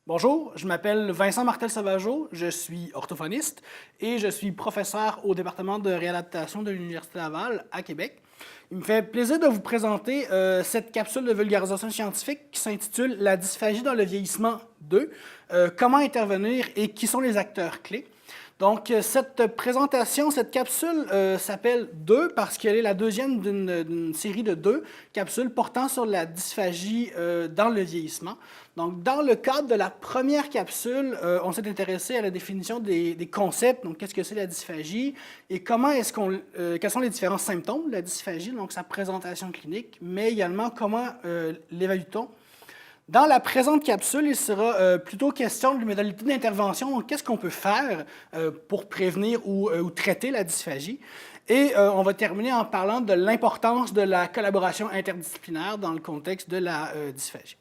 Bonjour, je m'appelle Vincent Martel-Sauvageau, je suis orthophoniste et je suis professeur au département de réadaptation de l'Université Laval à Québec. Il me fait plaisir de vous présenter cette capsule de vulgarisation scientifique qui s'intitule La dysphagie dans le vieillissement 2, comment intervenir et qui sont les acteurs clés. Donc, cette présentation, cette capsule s'appelle 2 parce qu'elle est la deuxième d'une série de 2 capsules portant sur la dysphagie dans le vieillissement. Donc, dans le cadre de la première capsule, on s'est intéressé à la définition des concepts, donc qu'est-ce que c'est la dysphagie et quels sont les différents symptômes de la dysphagie, donc sa présentation clinique, mais également comment l'évalue-t-on. Dans la présente capsule, il sera plutôt question de modalités d'intervention, donc qu'est-ce qu'on peut faire pour prévenir ou traiter la dysphagie. Et on va terminer en parlant de l'importance de la collaboration interdisciplinaire dans le contexte de la dysphagie.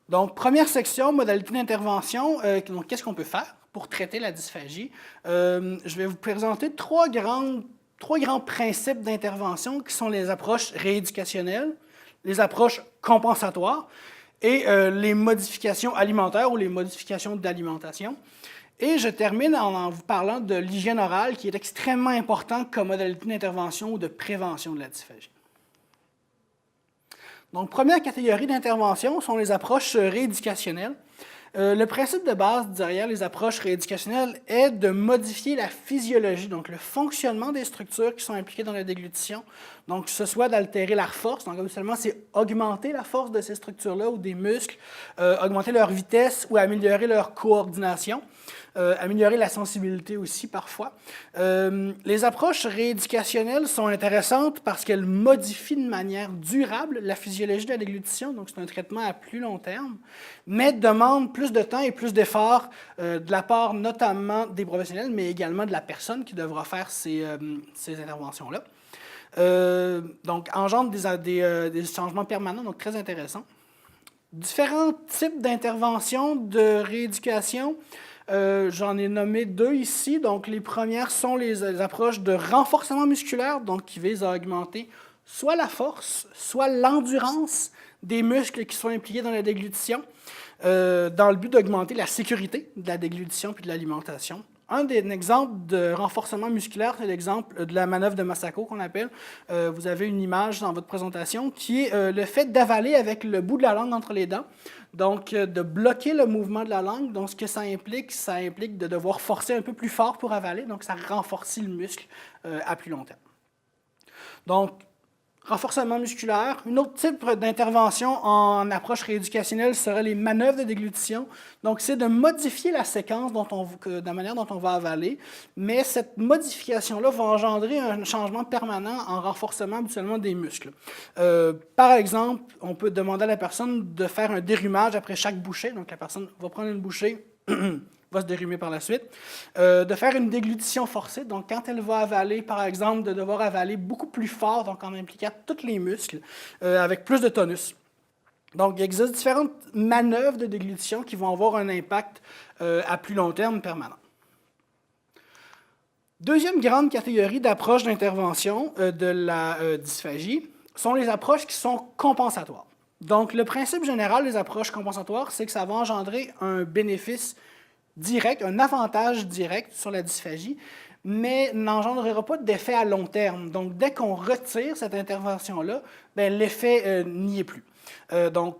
Donc, première section, modalités d'intervention, donc qu'est-ce qu'on peut faire pour traiter la dysphagie. Je vais vous présenter trois grands principes d'intervention qui sont les approches rééducationnelles, les approches compensatoires et les modifications alimentaires ou les modifications d'alimentation. Et je termine en vous parlant de l'hygiène orale qui est extrêmement important comme modalité d'intervention ou de prévention de la dysphagie. Donc, première catégorie d'intervention sont les approches rééducationnelles. Le principe de base derrière les approches rééducationnelles est de modifier la physiologie, donc le fonctionnement des structures qui sont impliquées dans la déglutition. Donc, que ce soit d'altérer la force, donc habituellement, c'est augmenter la force de ces structures-là ou des muscles, augmenter leur vitesse ou améliorer leur coordination. Améliorer la sensibilité aussi parfois. Les approches rééducationnelles sont intéressantes parce qu'elles modifient de manière durable la physiologie de la déglutition, donc c'est un traitement à plus long terme, mais demande plus de temps et plus d'efforts de la part notamment des professionnels, mais également de la personne qui devra faire ces interventions-là. Donc, engendre des changements permanents, donc très intéressants. Différents types d'interventions de rééducation. J'en ai nommé 2 ici. Donc, les premières sont les approches de renforcement musculaire, donc qui visent à augmenter soit la force, soit l'endurance des muscles qui sont impliqués dans la déglutition, dans le but d'augmenter la sécurité de la déglutition puis de l'alimentation. Un exemple de renforcement musculaire, c'est l'exemple de la manœuvre de Masako qu'on appelle. Vous avez une image dans votre présentation qui est le fait d'avaler avec le bout de la langue entre les dents. Donc, de bloquer le mouvement de la langue. Donc, ce que ça implique de devoir forcer un peu plus fort pour avaler. Donc, ça renforce le muscle à plus long terme. Donc, renforcement musculaire. Un autre type d'intervention en approche rééducationnelle serait les manœuvres de déglutition. Donc, c'est de modifier la séquence de la manière dont on va avaler, mais cette modification-là va engendrer un changement permanent en renforcement habituellement des muscles. Par exemple, on peut demander à la personne de faire un dérumage après chaque bouchée. Donc, la personne va prendre une bouchée, va se dérumer par la suite, de faire une déglutition forcée, donc quand elle va avaler, par exemple, de devoir avaler beaucoup plus fort, donc en impliquant tous les muscles, avec plus de tonus. Donc, il existe différentes manœuvres de déglutition qui vont avoir un impact à plus long terme permanent. Deuxième grande catégorie d'approches d'intervention de la dysphagie sont les approches qui sont compensatoires. Donc, le principe général des approches compensatoires, c'est que ça va engendrer un bénéfice direct, un avantage direct sur la dysphagie, mais n'engendrera pas d'effet à long terme. Donc, dès qu'on retire cette intervention-là, l'effet n'y est plus. Donc,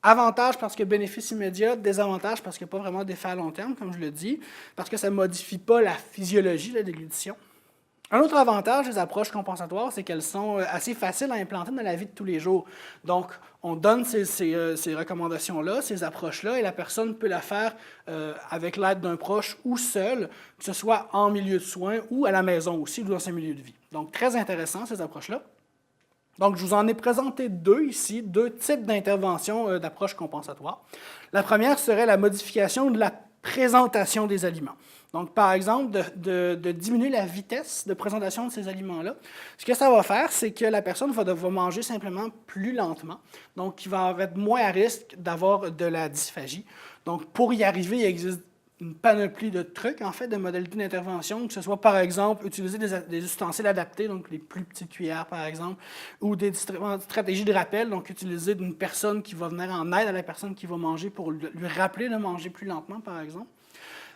avantage parce que bénéfice immédiat, désavantage parce qu'il n'y a pas vraiment d'effet à long terme, comme je le dis, parce que ça ne modifie pas la physiologie de la déglutition. Un autre avantage des approches compensatoires, c'est qu'elles sont assez faciles à implanter dans la vie de tous les jours. Donc, on donne ces recommandations-là, ces approches-là, et la personne peut la faire avec l'aide d'un proche ou seule, que ce soit en milieu de soins ou à la maison aussi, ou dans ses milieux de vie. Donc, très intéressant, ces approches-là. Donc, je vous en ai présenté 2 ici, 2 types d'interventions d'approches compensatoires. La première serait la modification de la présentation des aliments. Donc, par exemple, de diminuer la vitesse de présentation de ces aliments-là. Ce que ça va faire, c'est que la personne va manger simplement plus lentement. Donc, il va être moins à risque d'avoir de la dysphagie. Donc, pour y arriver, il existe une panoplie de trucs, en fait, de modalités d'intervention, que ce soit, par exemple, utiliser des ustensiles adaptés, donc les plus petites cuillères, par exemple, ou des stratégies de rappel, donc utiliser une personne qui va venir en aide à la personne qui va manger pour lui rappeler de manger plus lentement, par exemple.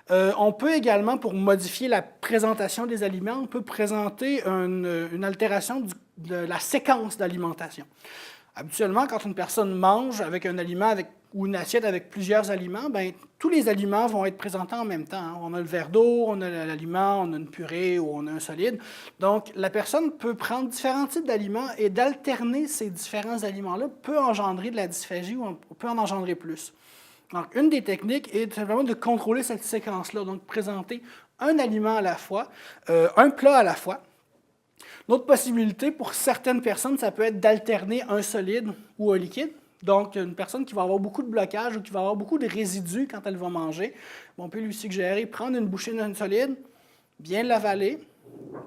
On peut également, pour modifier la présentation des aliments, on peut présenter une altération de la séquence d'alimentation. Habituellement, quand une personne mange avec un aliment ou une assiette avec plusieurs aliments, bien, tous les aliments vont être présentés en même temps, hein. On a le verre d'eau, on a l'aliment, on a une purée ou on a un solide. Donc, la personne peut prendre différents types d'aliments et d'alterner ces différents aliments-là peut engendrer de la dysphagie ou on peut en engendrer plus. Donc, une des techniques est simplement de contrôler cette séquence-là, donc présenter un aliment à la fois, un plat à la fois. L'autre possibilité, pour certaines personnes, ça peut être d'alterner un solide ou un liquide. Donc, une personne qui va avoir beaucoup de blocage ou qui va avoir beaucoup de résidus quand elle va manger, on peut lui suggérer prendre une bouchée d'un solide, bien l'avaler,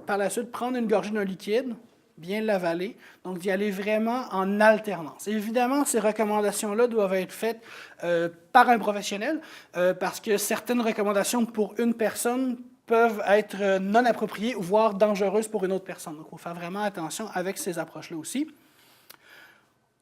par la suite prendre une gorgée d'un liquide, bien l'avaler, donc d'y aller vraiment en alternance. Évidemment, ces recommandations-là doivent être faites par un professionnel parce que certaines recommandations pour une personne peuvent être non appropriées, voire dangereuses pour une autre personne. Donc, il faut faire vraiment attention avec ces approches-là aussi.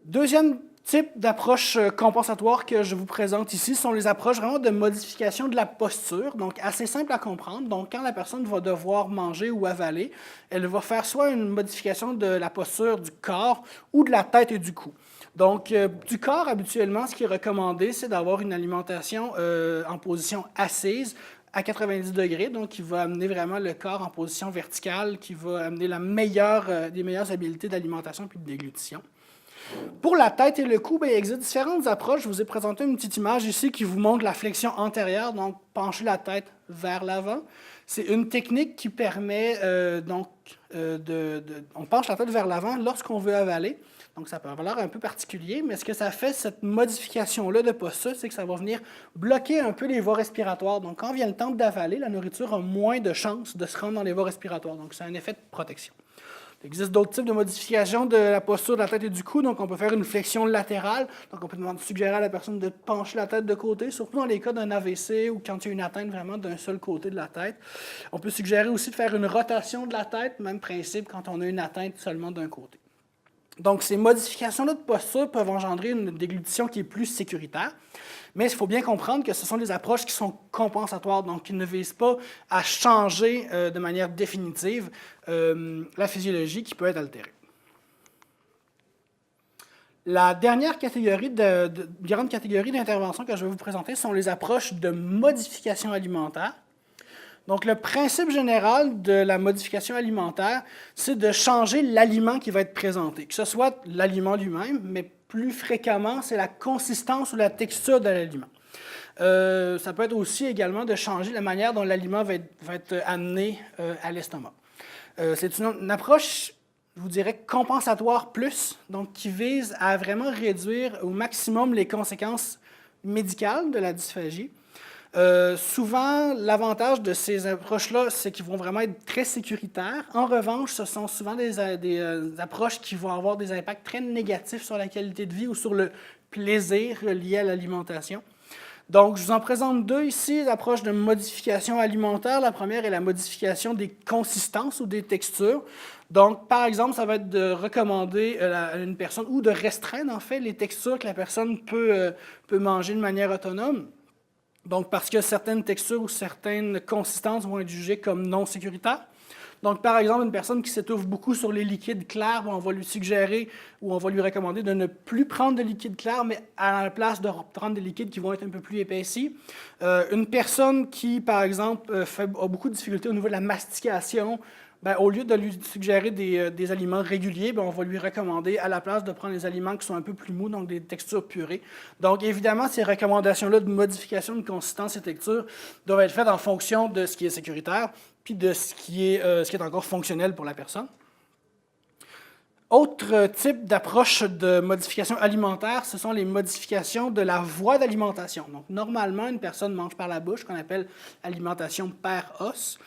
Deuxième type d'approche compensatoire que je vous présente ici sont les approches vraiment de modification de la posture, donc assez simple à comprendre. Donc, quand la personne va devoir manger ou avaler, elle va faire soit une modification de la posture du corps ou de la tête et du cou. Donc, du corps, habituellement, ce qui est recommandé, c'est d'avoir une alimentation en position assise, à 90 degrés, donc qui va amener vraiment le corps en position verticale, qui va amener les meilleures habiletés d'alimentation puis de déglutition. Pour la tête et le cou, bien, il existe différentes approches. Je vous ai présenté une petite image ici qui vous montre la flexion antérieure, donc pencher la tête vers l'avant. C'est une technique qui permet, on penche la tête vers l'avant lorsqu'on veut avaler. Donc, ça peut avoir l'air un peu particulier, mais ce que ça fait, cette modification-là de posture, c'est que ça va venir bloquer un peu les voies respiratoires. Donc, quand vient le temps d'avaler, la nourriture a moins de chances de se rendre dans les voies respiratoires. Donc, c'est un effet de protection. Il existe d'autres types de modifications de la posture de la tête et du cou. Donc, on peut faire une flexion latérale. Donc, on peut suggérer à la personne de pencher la tête de côté, surtout dans les cas d'un AVC ou quand il y a une atteinte vraiment d'un seul côté de la tête. On peut suggérer aussi de faire une rotation de la tête, même principe quand on a une atteinte seulement d'un côté. Donc, ces modifications-là de posture peuvent engendrer une déglutition qui est plus sécuritaire. Mais il faut bien comprendre que ce sont des approches qui sont compensatoires, donc qui ne visent pas à changer de manière définitive la physiologie qui peut être altérée. La dernière catégorie grande catégorie d'intervention que je vais vous présenter sont les approches de modification alimentaire. Donc, le principe général de la modification alimentaire, c'est de changer l'aliment qui va être présenté, que ce soit l'aliment lui-même, mais plus fréquemment, c'est la consistance ou la texture de l'aliment. Ça peut être aussi également de changer la manière dont l'aliment va être amené à l'estomac. C'est une approche, je vous dirais, compensatoire plus, donc qui vise à vraiment réduire au maximum les conséquences médicales de la dysphagie. Souvent, l'avantage de ces approches-là, c'est qu'ils vont vraiment être très sécuritaires. En revanche, ce sont souvent des approches qui vont avoir des impacts très négatifs sur la qualité de vie ou sur le plaisir lié à l'alimentation. Donc, je vous en présente deux ici, les approches de modification alimentaire. La première est la modification des consistances ou des textures. Donc, par exemple, ça va être de recommander à une personne ou de restreindre, en fait, les textures que la personne peut manger de manière autonome. Donc, parce que certaines textures ou certaines consistances vont être jugées comme non sécuritaires. Donc, par exemple, une personne qui s'étouffe beaucoup sur les liquides clairs, on va lui suggérer ou on va lui recommander de ne plus prendre de liquide clair, mais à la place de prendre des liquides qui vont être un peu plus épaissis. Une personne qui, par exemple, a beaucoup de difficultés au niveau de la mastication, bien, au lieu de lui suggérer des aliments réguliers, bien, on va lui recommander à la place de prendre des aliments qui sont un peu plus mous, donc des textures purées. Donc, évidemment, ces recommandations-là de modification de consistance et texture doivent être faites en fonction de ce qui est sécuritaire puis de ce qui est encore fonctionnel pour la personne. Autre type d'approche de modification alimentaire, ce sont les modifications de la voie d'alimentation. Donc, normalement, une personne mange par la bouche, qu'on appelle alimentation per-os.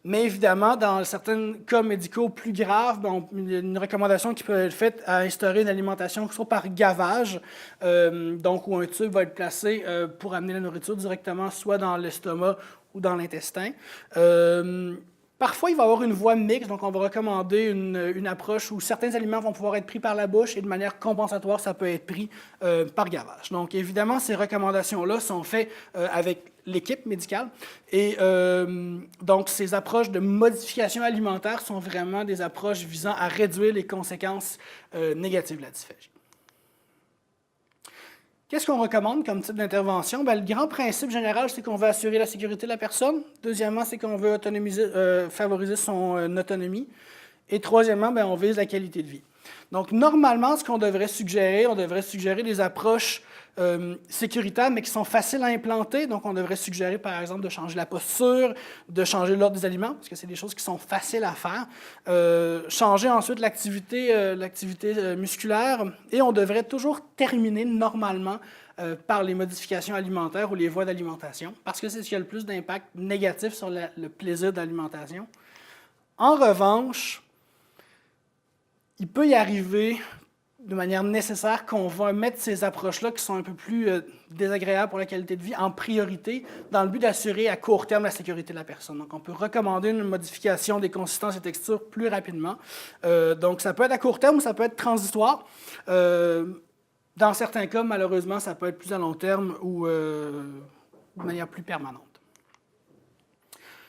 Mais évidemment, dans certains cas médicaux plus graves, il y a une recommandation qui peut être faite à instaurer une alimentation soit par gavage, donc où un tube va être placé pour amener la nourriture directement soit dans l'estomac ou dans l'intestin. Parfois, il va y avoir une voie mixte, donc on va recommander une approche où certains aliments vont pouvoir être pris par la bouche et de manière compensatoire, ça peut être pris par gavage. Donc, évidemment, ces recommandations-là sont faites avec l'équipe médicale et donc ces approches de modification alimentaire sont vraiment des approches visant à réduire les conséquences négatives de la dysphagie. Qu'est-ce qu'on recommande comme type d'intervention? Le grand principe général, c'est qu'on veut assurer la sécurité de la personne. Deuxièmement, c'est qu'on veut favoriser son autonomie. Et troisièmement, on vise la qualité de vie. Donc, normalement, ce qu'on devrait suggérer, on devrait suggérer des approches sécuritaires, mais qui sont faciles à implanter. Donc, on devrait suggérer, par exemple, de changer la posture, de changer l'ordre des aliments, parce que c'est des choses qui sont faciles à faire. Changer ensuite l'activité musculaire. Et on devrait toujours terminer normalement par les modifications alimentaires ou les voies d'alimentation, parce que c'est ce qui a le plus d'impact négatif sur le plaisir d'alimentation. En revanche, il peut y arriver de manière nécessaire qu'on va mettre ces approches-là qui sont un peu plus désagréables pour la qualité de vie en priorité dans le but d'assurer à court terme la sécurité de la personne. Donc, on peut recommander une modification des consistances et textures plus rapidement. Donc, ça peut être à court terme ou ça peut être transitoire. Dans certains cas, malheureusement, ça peut être plus à long terme ou de manière plus permanente.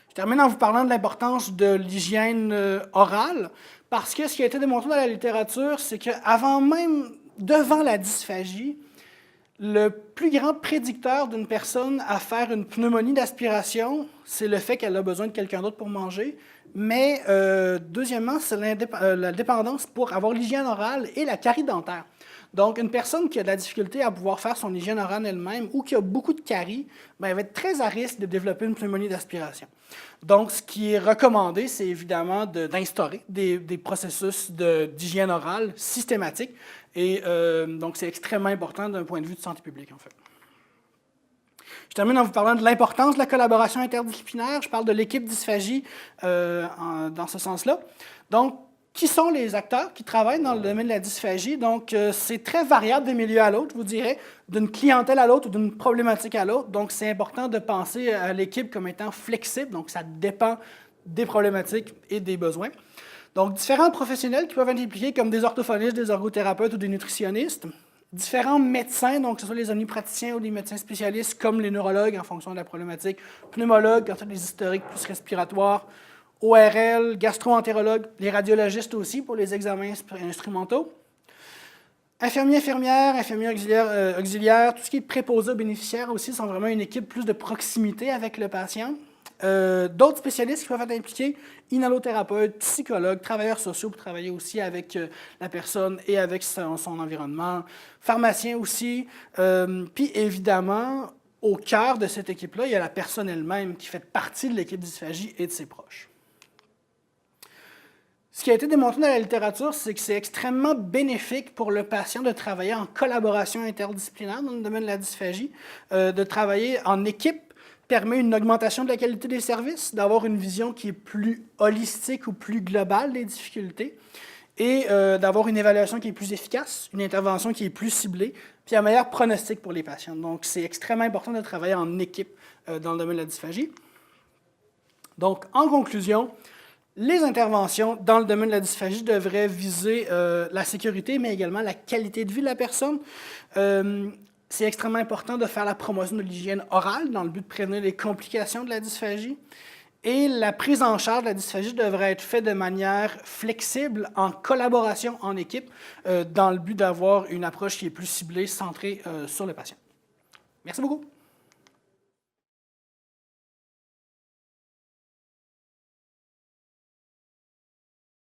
Je termine en vous parlant de l'importance de l'hygiène orale, parce que ce qui a été démontré dans la littérature, c'est qu'avant même, devant la dysphagie, le plus grand prédicteur d'une personne à faire une pneumonie d'aspiration, c'est le fait qu'elle a besoin de quelqu'un d'autre pour manger. Mais deuxièmement, c'est la dépendance pour avoir l'hygiène orale et la carie dentaire. Donc, une personne qui a de la difficulté à pouvoir faire son hygiène orale elle-même ou qui a beaucoup de caries, elle va être très à risque de développer une pneumonie d'aspiration. Donc, ce qui est recommandé, c'est évidemment d'instaurer des processus d'hygiène orale systématiques. Et donc, c'est extrêmement important d'un point de vue de santé publique, en fait. Je termine en vous parlant de l'importance de la collaboration interdisciplinaire. Je parle de l'équipe dysphagie dans ce sens-là. Donc, qui sont les acteurs qui travaillent dans le domaine de la dysphagie? Donc, c'est très variable d'un milieu à l'autre, je vous dirais, d'une clientèle à l'autre ou d'une problématique à l'autre. Donc, c'est important de penser à l'équipe comme étant flexible. Donc, ça dépend des problématiques et des besoins. Donc, différents professionnels qui peuvent être impliqués comme des orthophonistes, des ergothérapeutes ou des nutritionnistes. Différents médecins, donc que ce soit les omnipraticiens ou les médecins spécialistes comme les neurologues en fonction de la problématique, pneumologues quand il y a des historiques plus respiratoires, ORL, gastro-entérologues, les radiologistes aussi pour les examens instrumentaux. Infirmiers, infirmières, infirmiers auxiliaires, tout ce qui est préposé aux bénéficiaires aussi sont vraiment une équipe plus de proximité avec le patient. D'autres spécialistes qui peuvent être impliqués, inhalothérapeutes, psychologues, travailleurs sociaux pour travailler aussi avec la personne et avec son environnement, pharmaciens aussi. Puis évidemment, au cœur de cette équipe-là, il y a la personne elle-même qui fait partie de l'équipe dysphagie et de ses proches. Ce qui a été démontré dans la littérature, c'est que c'est extrêmement bénéfique pour le patient de travailler en collaboration interdisciplinaire dans le domaine de la dysphagie, de travailler en équipe permet une augmentation de la qualité des services, d'avoir une vision qui est plus holistique ou plus globale des difficultés et d'avoir une évaluation qui est plus efficace, une intervention qui est plus ciblée, puis un meilleur pronostic pour les patients. Donc, c'est extrêmement important de travailler en équipe dans le domaine de la dysphagie. Donc, en conclusion, les interventions dans le domaine de la dysphagie devraient viser la sécurité, mais également la qualité de vie de la personne. C'est extrêmement important de faire la promotion de l'hygiène orale dans le but de prévenir les complications de la dysphagie. Et la prise en charge de la dysphagie devrait être faite de manière flexible, en collaboration, en équipe, dans le but d'avoir une approche qui est plus ciblée, centrée sur le patient. Merci beaucoup.